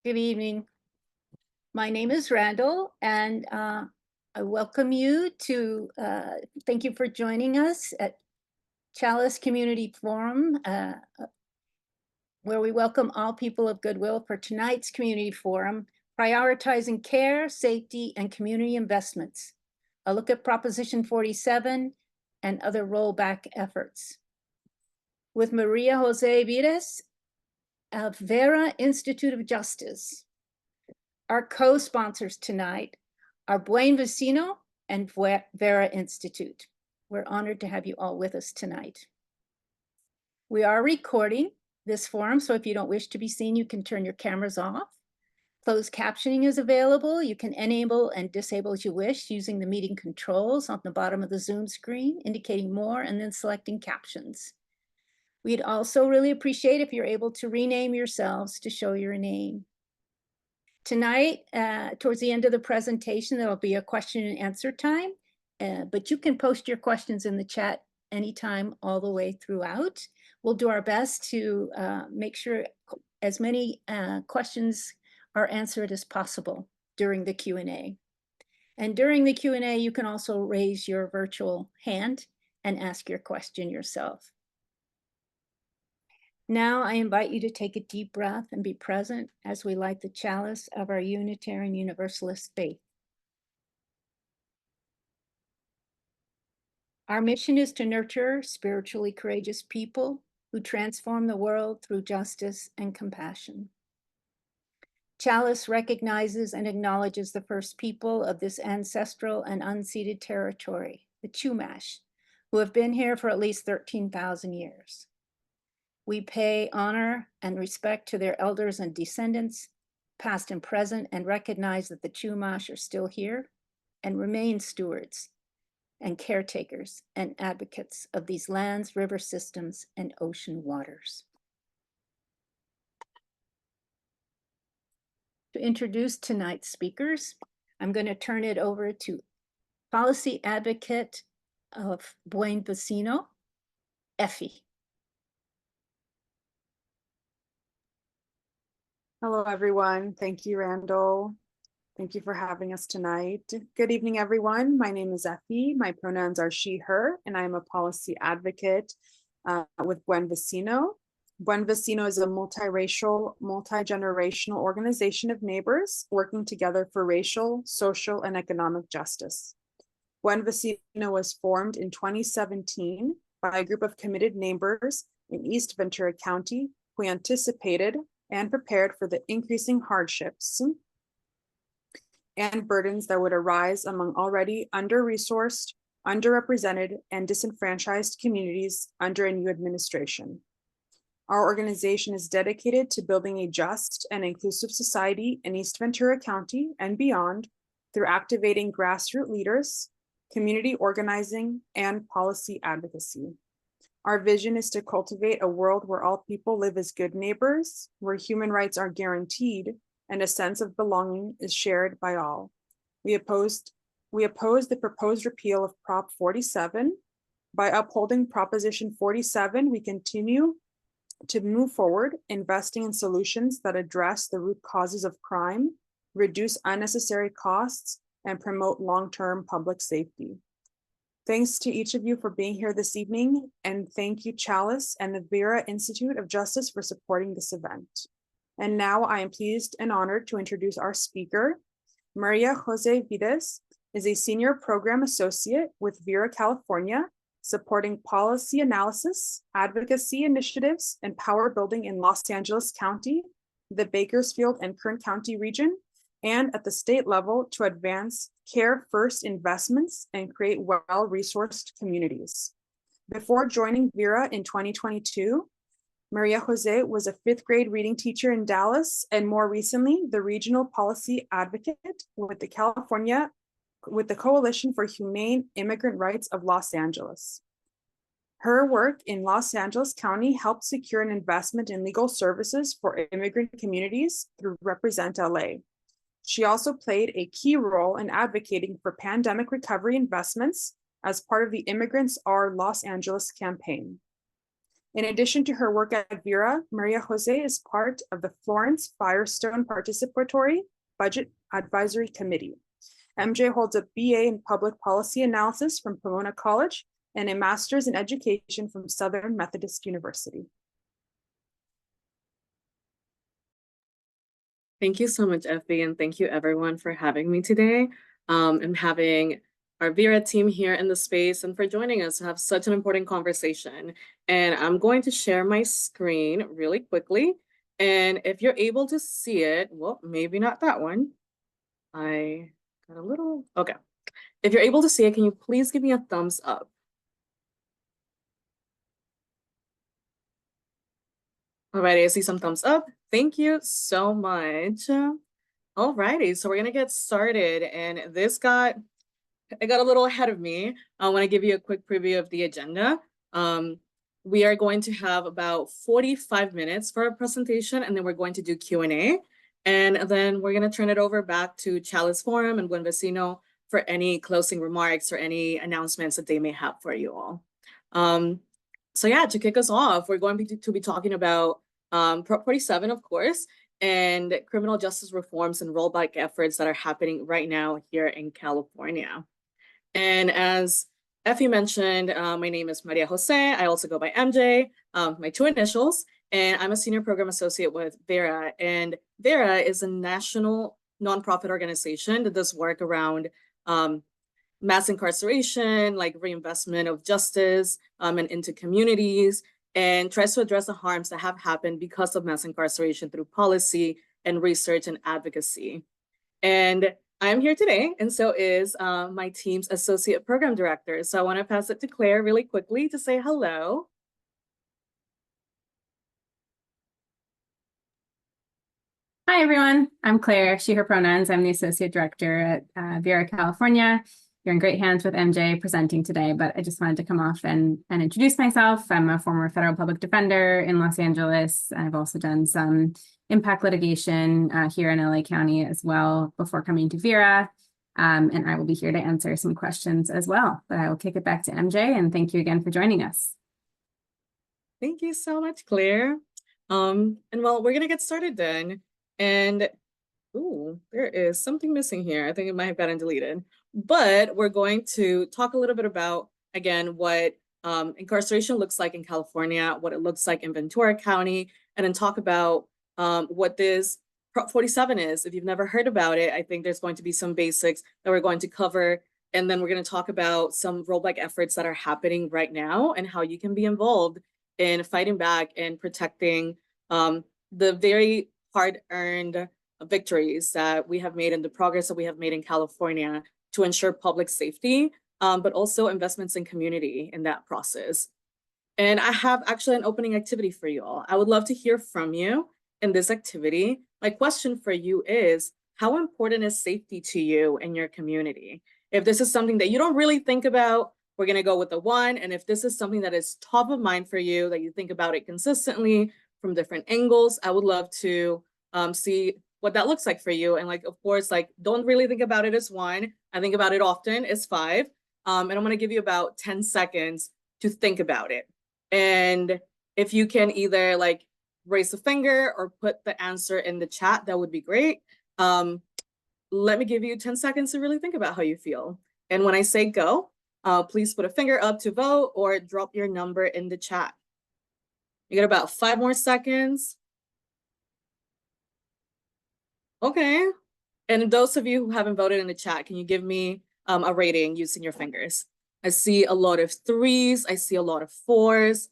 Good evening. My name is Randall, and I welcome you to, thank you for joining us at Chalice Community Forum, where we welcome all people of goodwill for tonight's community forum, prioritizing care, safety, and community investments. A look at Proposition 47 and other rollback efforts. With Maria Jose Vides of Vera Institute of Justice. Our co-sponsors tonight are Buen Vecino and Vera Institute. We're honored to have you all with us tonight. We are recording this forum, so if you don't wish to be seen, you can turn your cameras off. Closed captioning is available. You can enable and disable as you wish using the meeting controls on the bottom of the Zoom screen, indicating more and then selecting captions. We'd also really appreciate if you're able to rename yourselves to show your name. Tonight, towards the end of the presentation, there'll be a question and answer time, but you can post your questions in the chat anytime all the way throughout. We'll do our best to make sure as many questions are answered as possible during the Q&A. And during the Q&A, you can also raise your virtual hand and ask your question yourself. Now I invite you to take a deep breath and be present as we light the chalice of our Unitarian Universalist faith. Our mission is to nurture spiritually courageous people who transform the world through justice and compassion. Chalice recognizes and acknowledges the first people of this ancestral and unceded territory, the Chumash, who have been here for at least 13,000 years. We pay honor and respect to their elders and descendants, past and present, and recognize that the Chumash are still here and remain stewards and caretakers and advocates of these lands, river systems, and ocean waters. To introduce tonight's speakers, I'm going to turn it over to policy advocate of Buen Vecino, Effie. Hello, everyone. Thank you, Randall. Thank you for having us tonight. Good evening, everyone. My name is Effie. My pronouns are she, her, and I am a policy advocate with Buen Vecino. Buen Vecino is a multiracial, multi-generational organization of neighbors working together for racial, social, and economic justice. Buen Vecino was formed in 2017 by a group of committed neighbors in East Ventura County who anticipated and prepared for the increasing hardships and burdens that would arise among already under-resourced, underrepresented, and disenfranchised communities under a new administration. Our organization is dedicated to building a just and inclusive society in East Ventura County and beyond through activating grassroots leaders, community organizing, and policy advocacy. Our vision is to cultivate a world where all people live as good neighbors, where human rights are guaranteed, and a sense of belonging is shared by all. We oppose the proposed repeal of Prop 47. By upholding Proposition 47, we continue to move forward, investing in solutions that address the root causes of crime, reduce unnecessary costs, and promote long-term public safety. Thanks to each of you for being here this evening, and thank you, Chalice and the Vera Institute of Justice for supporting this event. And now I am pleased and honored to introduce our speaker. Maria Jose Vides is a senior program associate with Vera, California, supporting policy analysis, advocacy initiatives, and power building in Los Angeles County, the Bakersfield and Kern County region, and at the state level to advance care-first investments and create well-resourced communities. Before joining Vera in 2022, Maria Jose was a 5th grade reading teacher in Dallas, and more recently, the regional policy advocate with the Coalition for Humane Immigrant Rights of Los Angeles. Her work in Los Angeles County helped secure an investment in legal services for immigrant communities through Represent LA. She also played a key role in advocating for pandemic recovery investments as part of the Immigrants Are Los Angeles campaign. In addition to her work at Vera, Maria Jose is part of the Florence Firestone Participatory Budget Advisory Committee. MJ holds a BA in Public Policy Analysis from Pomona College and a Master's in Education from Southern Methodist University. Thank you so much, Effie, and thank you everyone for having me today and having our Vera team here in the space and for joining us to have such an important conversation. And I'm going to share my screen really quickly. And if you're able to see it, well, maybe not that one. I got a little, okay. If you're able to see it, can you please give me a thumbs up? Alrighty, I see some thumbs up. Thank you so much. Alrighty, so we're gonna get started, and it got a little ahead of me. I want to give you a quick preview of the agenda. We are going to have about 45 minutes for our presentation, and then we're going to do Q&A, and then we're gonna turn it over back to Chalice Forum and Buen Vecino for any closing remarks or any announcements that they may have for you all. So yeah, to kick us off, we're going to be talking about Prop 47, of course, and criminal justice reforms and rollback efforts that are happening right now here in California. And as Effie mentioned, my name is Maria Jose. I also go by MJ, my two initials, and I'm a senior program associate with Vera. And Vera is a national nonprofit organization that does work around mass incarceration, like reinvestment of justice and into communities, and tries to address the harms that have happened because of mass incarceration through policy and research and advocacy. And I'm here today, and so is my team's associate program director. So I want to pass it to Claire really quickly to say hello. Hi, everyone. I'm Claire, she, her pronouns. I'm the associate director at Vera, California. You're in great hands with MJ presenting today, but I just wanted to come off and introduce myself. I'm a former federal public defender in Los Angeles. I've also done some impact litigation here in LA County as well before coming to Vera. And I will be here to answer some questions as well. But I will kick it back to MJ, and thank you again for joining us. Thank you so much, Claire. And well, we're gonna get started then. And ooh, there is something missing here. I think it might have gotten deleted. But we're going to talk a little bit about, again, what incarceration looks like in California, what it looks like in Ventura County, and then talk about what this Prop 47 is. If you've never heard about it, I think there's going to be some basics that we're going to cover. And then we're going to talk about some rollback efforts that are happening right now and how you can be involved in fighting back and protecting the very hard-earned victories that we have made and the progress that we have made in California to ensure public safety, but also investments in community in that process. And I have actually an opening activity for you all. I would love to hear from you in this activity. My question for you is, how important is safety to you in your community? If this is something that you don't really think about, we're gonna go with the 1. And if this is something that is top of mind for you, that you think about it consistently from different angles, I would love to see what that looks like for you. And like, of course, like, don't really think about it as 1. I think about it often as 5. And I'm gonna give you about 10 seconds to think about it. And if you can either like raise a finger or put the answer in the chat, that would be great. Let me give you 10 seconds to really think about how you feel. And when I say go, please put a finger up to vote or drop your number in the chat. You got about 5 more seconds. Okay. And those of you who haven't voted in the chat, can you give me a rating using your fingers? I see a lot of 3s. I see a lot of 4s.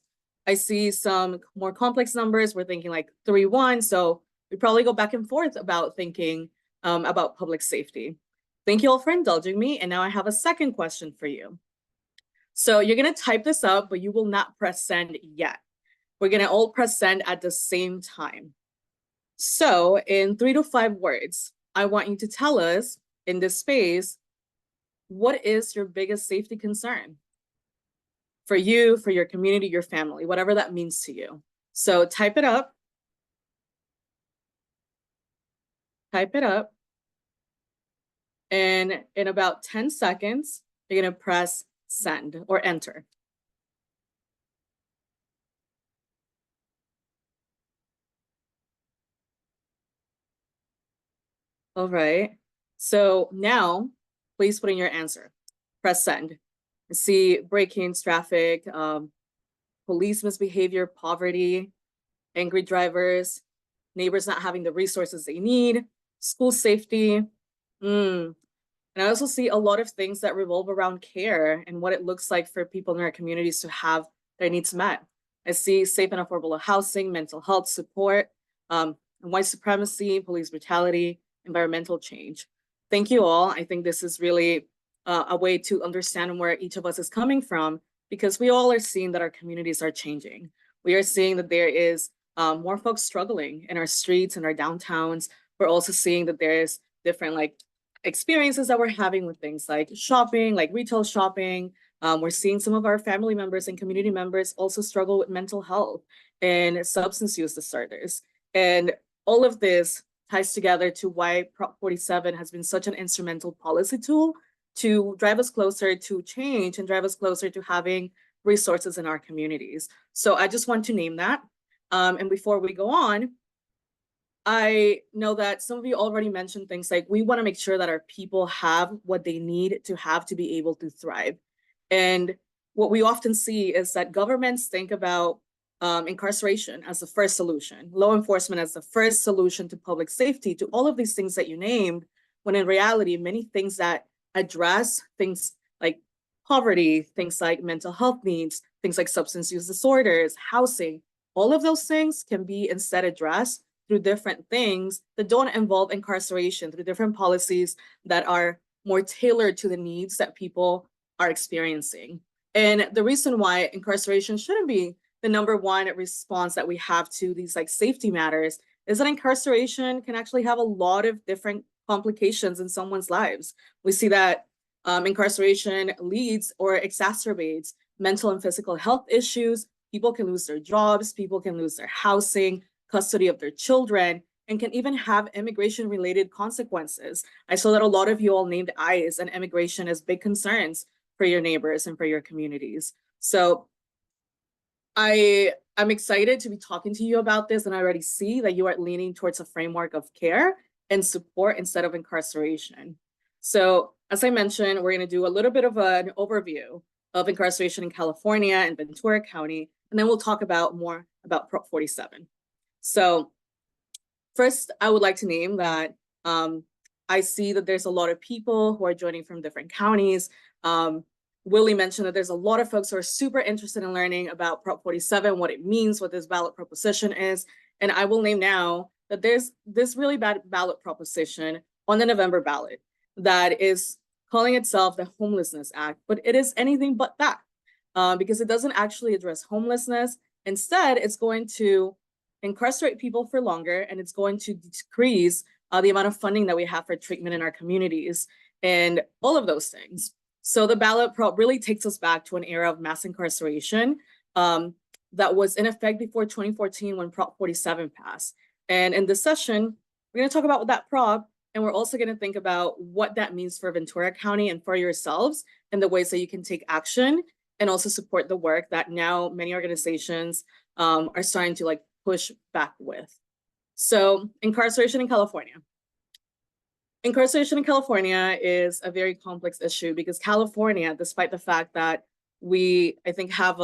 I see some more complex numbers. We're thinking like 3, 1. So we probably go back and forth about thinking about public safety. Thank you all for indulging me. And now I have a second question for you. So you're going to type this up, but you will not press send yet. We're going to all press send at the same time. So in 3 to 5 words, I want you to tell us in this space, what is your biggest safety concern? For you, for your community, your family, whatever that means to you. So type it up. Type it up. And in about 10 seconds, you're going to press send or enter. All right. So now, please put in your answer. Press send. See break-ins, traffic, police misbehavior, poverty, angry drivers, neighbors not having the resources they need, school safety. And I also see a lot of things that revolve around care and what it looks like for people in our communities to have their needs met. I see safe and affordable housing, mental health support, white supremacy, police brutality, environmental change. Thank you all. I think this is really a way to understand where each of us is coming from, because we all are seeing that our communities are changing. We are seeing that there is more folks struggling in our streets and our downtowns. We're also seeing that there is different experiences that we're having with things like shopping, like retail shopping. We're seeing some of our family members and community members also struggle with mental health and substance use disorders. And all of this ties together to why Prop 47 has been such an instrumental policy tool to drive us closer to change and drive us closer to having resources in our communities. So I just want to name that. And before we go on, I know that some of you already mentioned things like we want to make sure that our people have what they need to have to be able to thrive. And what we often see is that governments think about incarceration as the first solution, law enforcement as the first solution to public safety, to all of these things that you named, when in reality, many things that address things like poverty, things like mental health needs, things like substance use disorders, housing, all of those things can be instead addressed through different things that don't involve incarceration, through different policies that are more tailored to the needs that people are experiencing. And the reason why incarceration shouldn't be the number one response that we have to these safety matters is that incarceration can actually have a lot of different complications in someone's lives. We see that incarceration leads or exacerbates mental and physical health issues. People can lose their jobs, people can lose their housing, custody of their children, and can even have immigration-related consequences. I saw that a lot of you all named ICE and immigration as big concerns for your neighbors and for your communities. So I'm excited to be talking to you about this, and I already see that you are leaning towards a framework of care and support instead of incarceration. So as I mentioned, we're going to do a little bit of an overview of incarceration in California and Ventura County, and then we'll talk more about Prop 47. So first, I would like to name that I see that there's a lot of people who are joining from different counties. Willie mentioned that there's a lot of folks who are super interested in learning about Prop 47, what it means, what this ballot proposition is. And I will name now that there's this really bad ballot proposition on the November ballot that is calling itself the Homelessness Act, but it is anything but that because it doesn't actually address homelessness. Instead, it's going to incarcerate people for longer, and it's going to decrease the amount of funding that we have for treatment in our communities and all of those things. So the ballot prop really takes us back to an era of mass incarceration that was in effect before 2014 when Prop 47 passed. And in this session, we're going to talk about that prop, and we're also going to think about what that means for Ventura County and for yourselves and the ways that you can take action and also support the work that now many organizations are starting to push back with. So incarceration in California. Incarceration in California is a very complex issue because California, despite the fact that we, I think, have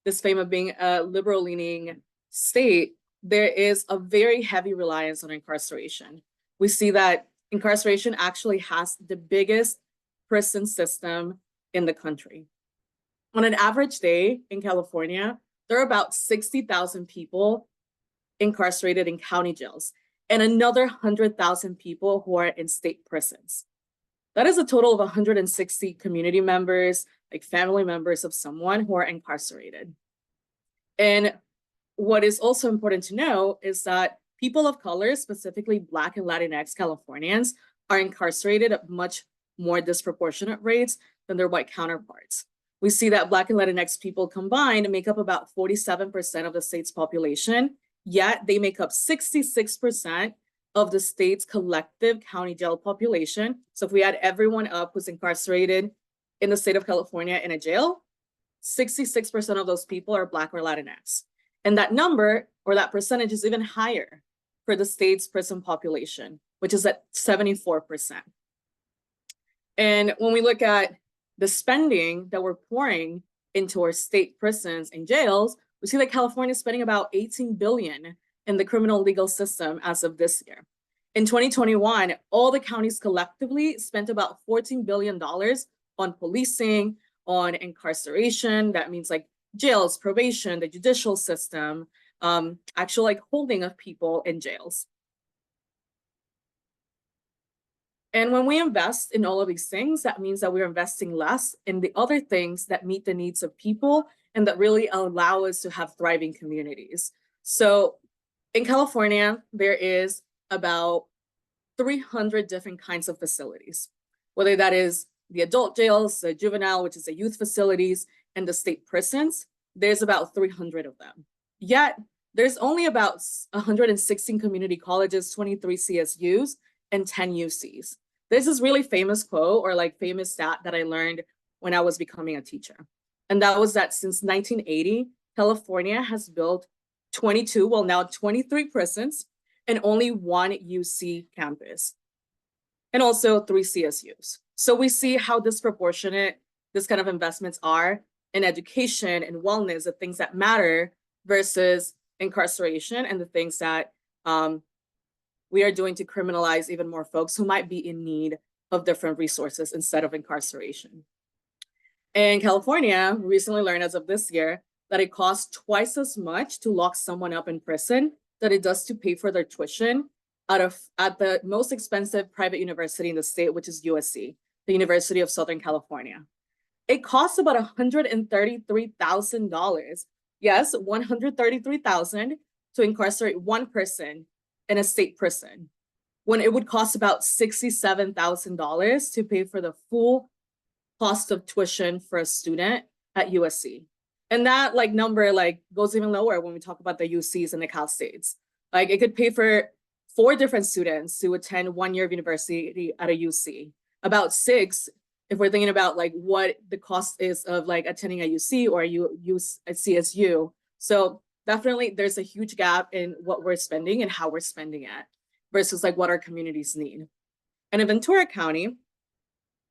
this fame of being a liberal-leaning state, there is a very heavy reliance on incarceration. We see that incarceration actually has the biggest prison system in the country. On an average day in California, there are about 60,000 people incarcerated in county jails and another 100,000 people who are in state prisons. That is a total of 160 community members, family members of someone who are incarcerated. And what is also important to know is that people of color, specifically Black and Latinx Californians, are incarcerated at much more disproportionate rates than their white counterparts. We see that Black and Latinx people combined make up about 47% of the state's population, yet they make up 66% of the state's collective county jail population. So if we add everyone up who's incarcerated in the state of California in a jail, 66% of those people are Black or Latinx. And that number or that percentage is even higher for the state's prison population, which is at 74%. And when we look at the spending that we're pouring into our state prisons and jails, we see that California is spending about $18 billion in the criminal legal system as of this year. In 2021, all the counties collectively spent about $14 billion on policing, on incarceration. That means like jails, probation, the judicial system, actual like holding of people in jails. And when we invest in all of these things, that means that we're investing less in the other things that meet the needs of people and that really allow us to have thriving communities. So in California, there is about 300 different kinds of facilities, whether that is the adult jails, the juvenile, which is the youth facilities, and the state prisons. There's about 300 of them. Yet there's only about 116 community colleges, 23 CSUs, and 10 UCs. There's this really famous quote or like famous stat that I learned when I was becoming a teacher. And that was that since 1980, California has built 22, well now 23 prisons and only one UC campus, and also 3 CSUs. So we see how disproportionate this kind of investments are in education and wellness, the things that matter versus incarceration and the things that we are doing to criminalize even more folks who might be in need of different resources instead of incarceration. In California, we recently learned as of this year that it costs twice as much to lock someone up in prison than it does to pay for their tuition at the most expensive private university in the state, which is USC, the University of Southern California. It costs about $133,000. Yes, $133,000 to incarcerate one person in a state prison, when it would cost about $67,000 to pay for the full cost of tuition for a student at USC. And that like number like goes even lower when we talk about the UCs and the Cal States. Like it could pay for 4 different students to attend 1 year of university at a UC, about 6 if we're thinking about like what the cost is of like attending a UC or a CSU. So definitely there's a huge gap in what we're spending and how we're spending it versus like what our communities need. And in Ventura County,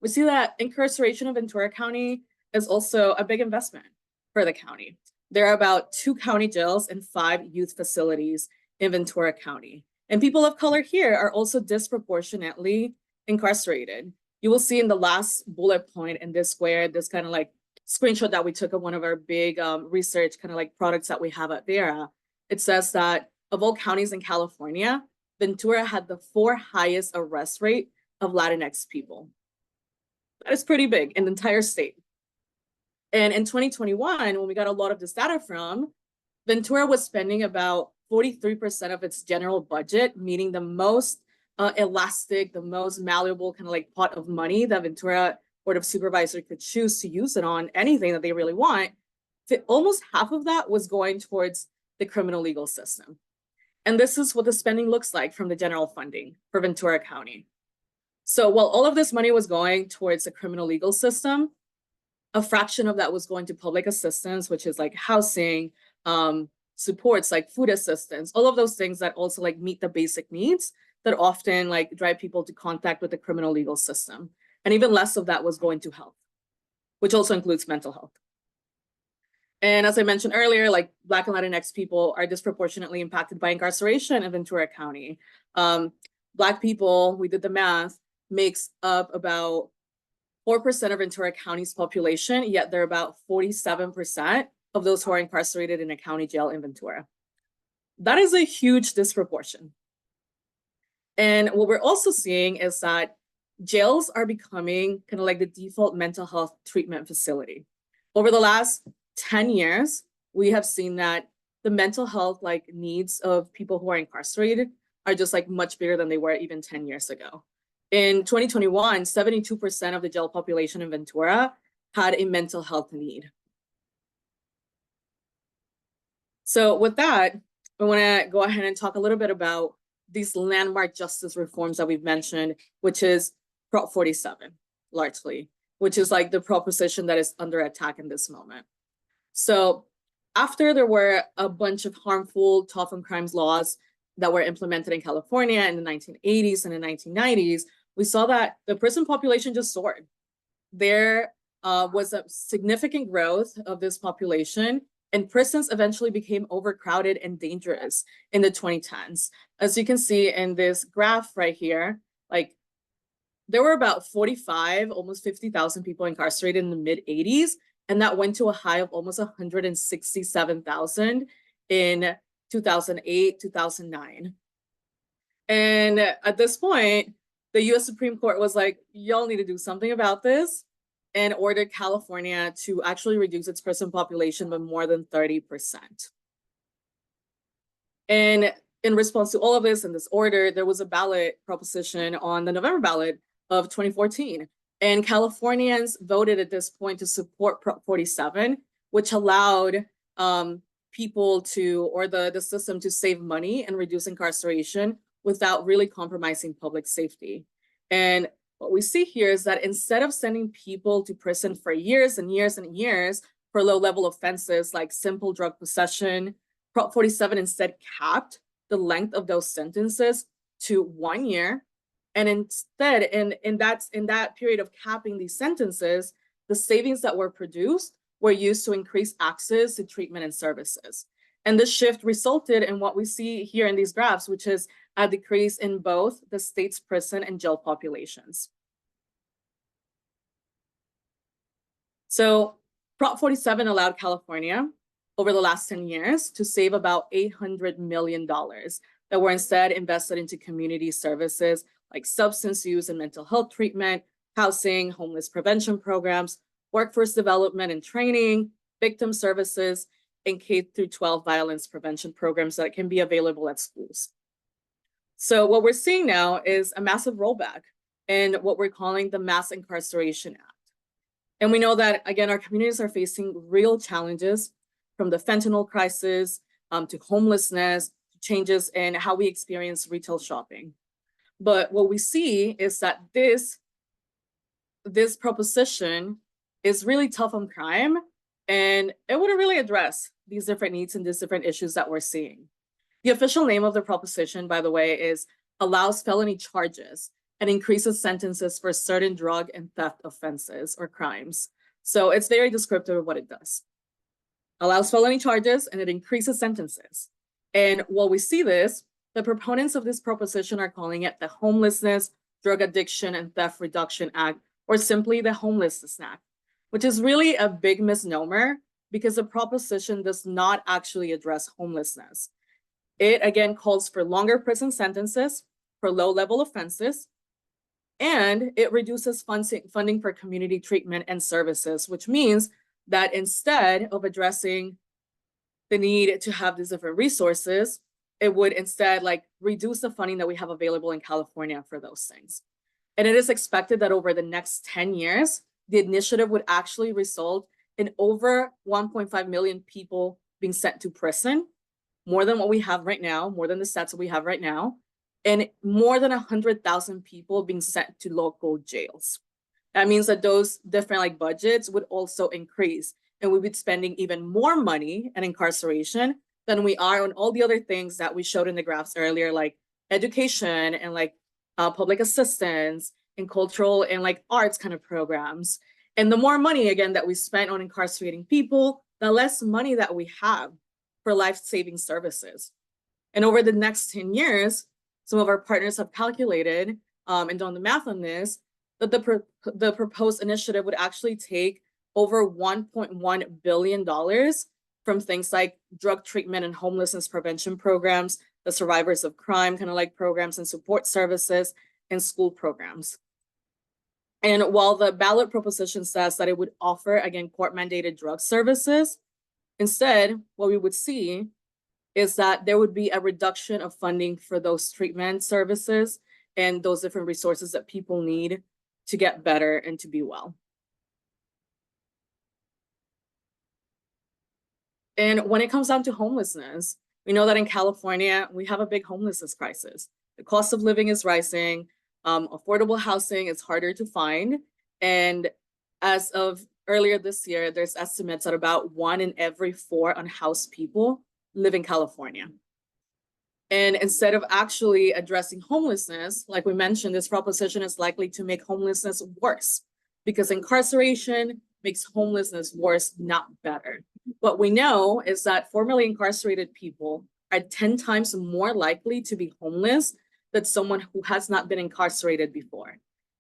we see that incarceration of Ventura County is also a big investment for the county. There are about 2 county jails and 5 youth facilities in Ventura County. And people of color here are also disproportionately incarcerated. You will see in the last bullet point in this square, this kind of like screenshot that we took of one of our big research kind of like products that we have at Vera. It says that of all counties in California, Ventura had the 4th highest arrest rate of Latinx people. That is pretty big in the entire state. And in 2021, when we got a lot of this data from, Ventura was spending about 43% of its general budget, meaning the most elastic, the most malleable kind of like pot of money that Ventura Board of Supervisors could choose to use it on anything that they really want. Almost half of that was going towards the criminal legal system. And this is what the spending looks like from the general funding for Ventura County. So while all of this money was going towards the criminal legal system, a fraction of that was going to public assistance, which is like housing, supports like food assistance, all of those things that also like meet the basic needs that often like drive people to contact with the criminal legal system. And even less of that was going to health, which also includes mental health. And as I mentioned earlier, like Black and Latinx people are disproportionately impacted by incarceration in Ventura County. Black people, we did the math, makes up about 4% of Ventura County's population, yet they're about 47% of those who are incarcerated in a county jail in Ventura. That is a huge disproportion. And what we're also seeing is that jails are becoming kind of like the default mental health treatment facility. Over the last 10 years, we have seen that the mental health like needs of people who are incarcerated are just like much bigger than they were even 10 years ago. In 2021, 72% of the jail population in Ventura had a mental health need. So with that, I want to go ahead and talk a little bit about these landmark justice reforms that we've mentioned, which is Prop 47, largely, which is like the proposition that is under attack in this moment. So after there were a bunch of harmful tough on crimes laws that were implemented in California in the 1980s and the 1990s, we saw that the prison population just soared. There was a significant growth of this population, and prisons eventually became overcrowded and dangerous in the 2010s. As you can see in this graph right here, like there were about 45, almost 50,000 people incarcerated in the mid 80s, and that went to a high of almost 167,000 in 2008, 2009. And at this point, the US Supreme Court was like, y'all need to do something about this, and ordered California to actually reduce its prison population by more than 30%. And in response to all of this and this order, there was a ballot proposition on the November ballot of 2014. And Californians voted at this point to support Prop 47, which allowed people to, or the system to save money and reduce incarceration without really compromising public safety. And what we see here is that instead of sending people to prison for years and years and years for low-level offenses like simple drug possession, Prop 47 instead capped the length of those sentences to 1 year. And instead, in that period of capping these sentences, the savings that were produced were used to increase access to treatment and services. And this shift resulted in what we see here in these graphs, which is a decrease in both the state's prison and jail populations. So Prop 47 allowed California over the last 10 years to save about $800 million that were instead invested into community services like substance use and mental health treatment, housing, homeless prevention programs, workforce development and training, victim services, and K-12 violence prevention programs that can be available at schools. So what we're seeing now is a massive rollback in what we're calling the Mass Incarceration Act. And we know that, again, our communities are facing real challenges, from the fentanyl crisis to homelessness, to changes in how we experience retail shopping. But what we see is that this proposition is really tough on crime, and it wouldn't really address these different needs and these different issues that we're seeing. The official name of the proposition, by the way, is allows felony charges and increases sentences for certain drug and theft offenses or crimes. So it's very descriptive of what it does. Allows felony charges and it increases sentences. And while we see this, the proponents of this proposition are calling it the Homelessness, Drug Addiction, and Theft Reduction Act, or simply the Homelessness Act, which is really a big misnomer because the proposition does not actually address homelessness. It again calls for longer prison sentences for low-level offenses, and it reduces funding for community treatment and services, which means that instead of addressing the need to have these different resources, it would instead reduce the funding that we have available in California for those things. And it is expected that over the next 10 years, the initiative would actually result in over 1.5 million people being sent to prison, more than what we have right now, more than the stats that we have right now, and more than 100,000 people being sent to local jails. That means that those different budgets would also increase, and we'd be spending even more money on incarceration than we are on all the other things that we showed in the graphs earlier, like education and public assistance and cultural and arts kind of programs. And the more money, again, that we spent on incarcerating people, the less money that we have for life-saving services. And over the next 10 years, some of our partners have calculated and done the math on this, that the proposed initiative would actually take over $1.1 billion from things like drug treatment and homelessness prevention programs, the survivors of crime programs and support services, and school programs. And while the ballot proposition says that it would offer, again, court-mandated drug services, instead, what we would see is that there would be a reduction of funding for those treatment services and those different resources that people need to get better and to be well. And when it comes down to homelessness, we know that in California, we have a big homelessness crisis. The cost of living is rising, affordable housing is harder to find. And as of earlier this year, there's estimates that about 1 in every 4 unhoused people live in California. And instead of actually addressing homelessness, like we mentioned, this proposition is likely to make homelessness worse because incarceration makes homelessness worse, not better. What we know is that formerly incarcerated people are 10 times more likely to be homeless than someone who has not been incarcerated before.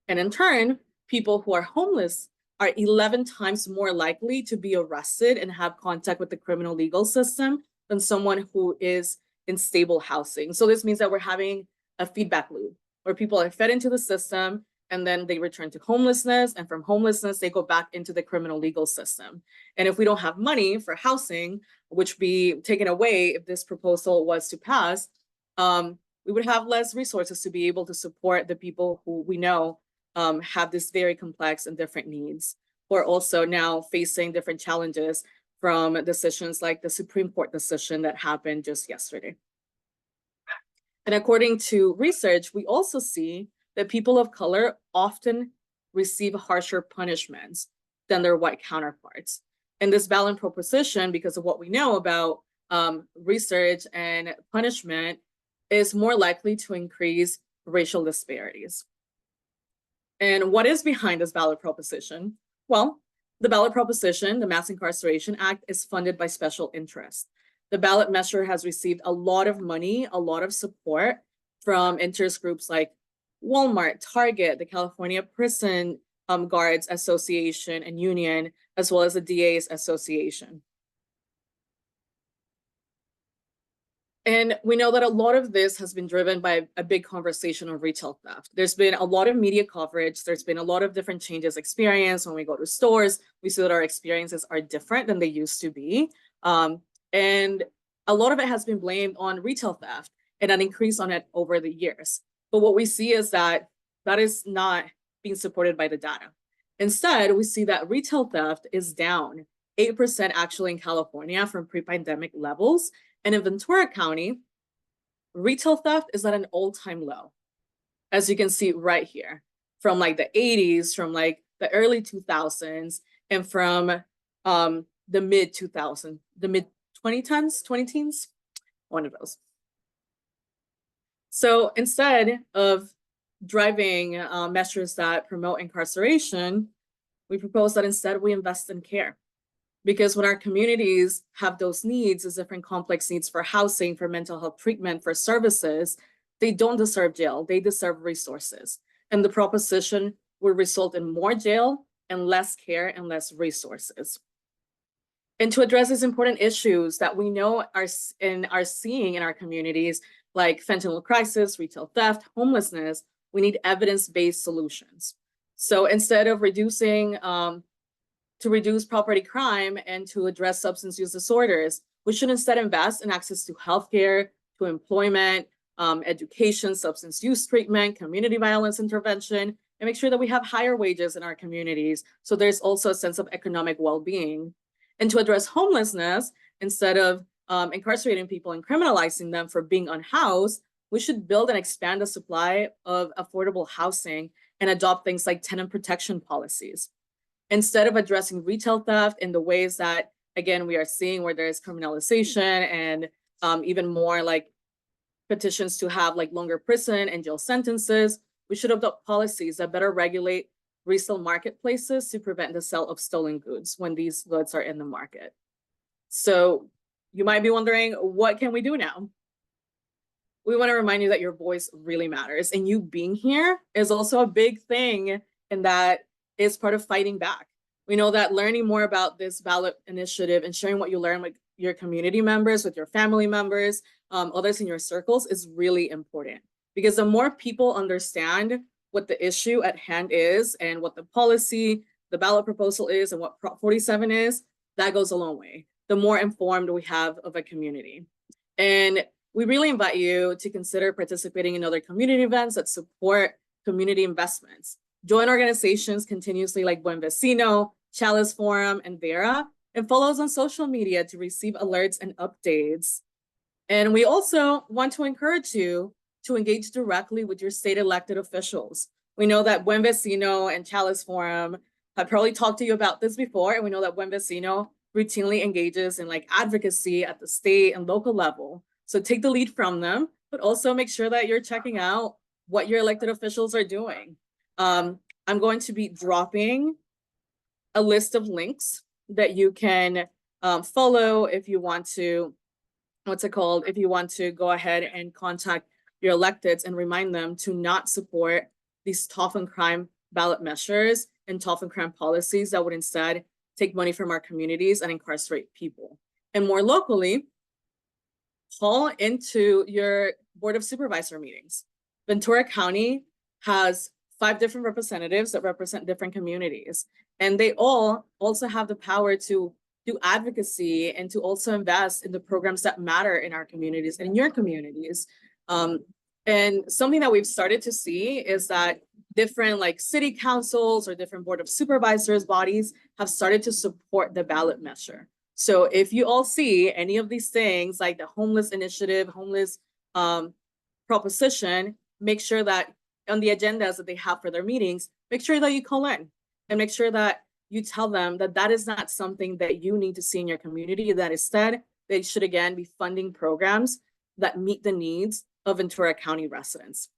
And in turn, people who are homeless are 11 times more likely to be arrested and have contact with the criminal legal system than someone who is in stable housing. So this means that we're having a feedback loop where people are fed into the system and then they return to homelessness, and from homelessness, they go back into the criminal legal system. And if we don't have money for housing, which be taken away if this proposal was to pass, we would have less resources to be able to support the people who we know have this very complex and different needs, who are also now facing different challenges from decisions like the Supreme Court decision that happened just yesterday. And according to research, we also see that people of color often receive harsher punishments than their white counterparts. And this balanced proposition, because of what we know about research and punishment, is more likely to increase racial disparities. And what is behind this ballot proposition? Well, the ballot proposition, the Mass Incarceration Act, is funded by special interests. The ballot measure has received a lot of money, a lot of support from interest groups like Walmart, Target, the California Prison Guards Association and Union, as well as the DA's Association. And we know that a lot of this has been driven by a big conversation on retail theft. There's been a lot of media coverage. There's been a lot of different changes experienced. When we go to stores, we see that our experiences are different than they used to be. And a lot of it has been blamed on retail theft and an increase on it over the years. But what we see is that that is not being supported by the data. Instead, we see that retail theft is down 8% actually in California from pre-pandemic levels. And in Ventura County, retail theft is at an all-time low, as you can see right here, from like the 80s, from like the early 2000s, and from the mid 2000s, the mid 2010s, 20-teens, one of those. So instead of driving measures that promote incarceration, we propose that instead we invest in care. Because when our communities have those needs, those different complex needs for housing, for mental health treatment, for services, they don't deserve jail, they deserve resources. And the proposition would result in more jail and less care and less resources. And to address these important issues that we know are seeing in our communities, like fentanyl crisis, retail theft, homelessness, we need evidence-based solutions. So instead of to reduce property crime and to address substance use disorders, we should instead invest in access to healthcare, to employment, education, substance use treatment, community violence intervention, and make sure that we have higher wages in our communities. So there's also a sense of economic well-being. And to address homelessness, instead of incarcerating people and criminalizing them for being unhoused, we should build and expand the supply of affordable housing and adopt things like tenant protection policies. Instead of addressing retail theft in the ways that, again, we are seeing where there is criminalization and even more like petitions to have like longer prison and jail sentences, we should adopt policies that better regulate resale marketplaces to prevent the sale of stolen goods when these goods are in the market. So you might be wondering, what can we do now? We want to remind you that your voice really matters, and you being here is also a big thing, and that is part of fighting back. We know that learning more about this ballot initiative and sharing what you learn with your community members, with your family members, others in your circles is really important, because the more people understand what the issue at hand is and what the policy, the ballot proposal is, and what Prop 47 is, that goes a long way. The more informed we have of a community. And we really invite you to consider participating in other community events that support community investments. Join organizations continuously like Buen Vecino, Chalice Forum, and Vera, and follow us on social media to receive alerts and updates. And we also want to encourage you to engage directly with your state elected officials. We know that Buen Vecino and Chalice Forum have probably talked to you about this before, and we know that Buen Vecino routinely engages in like advocacy at the state and local level. So take the lead from them, but also make sure that you're checking out what your elected officials are doing. I'm going to be dropping a list of links that you can follow if you want to, if you want to go ahead and contact your electeds and remind them to not support these tough on crime ballot measures and tough on crime policies that would instead take money from our communities and incarcerate people. And more locally, call into your Board of Supervisor meetings. Ventura County has 5 different representatives that represent different communities. And they all also have the power to do advocacy and to also invest in the programs that matter in our communities and in your communities. And something that we've started to see is that different like city councils or different Board of Supervisors bodies have started to support the ballot measure. So if you all see any of these things like the homeless initiative, homeless proposition, make sure that on the agendas that they have for their meetings, make sure that you call in and make sure that you tell them that that is not something that you need to see in your community, that instead they should again be funding programs that meet the needs of Ventura County residents.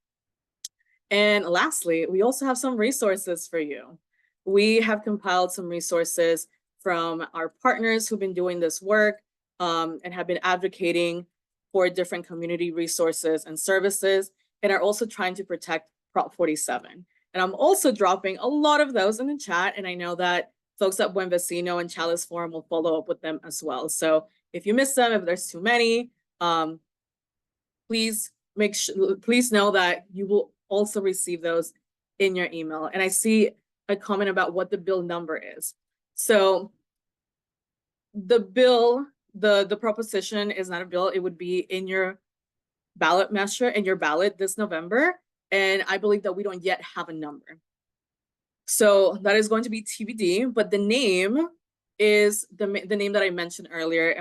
And lastly, we also have some resources for you. We have compiled some resources from our partners who've been doing this work and have been advocating for different community resources and services, and are also trying to protect Prop 47. And I'm also dropping a lot of those in the chat, and I know that folks at Buen Vecino and Chalice Forum will follow up with them as well. So if you miss them, if there's too many, please know that you will also receive those in your email. And I see a comment about what the bill number is. So the bill, the proposition is not a bill. It would be in your ballot measure, in your ballot this November. And I believe that we don't yet have a number. So that is going to be TBD, but the name is the name that I mentioned earlier. And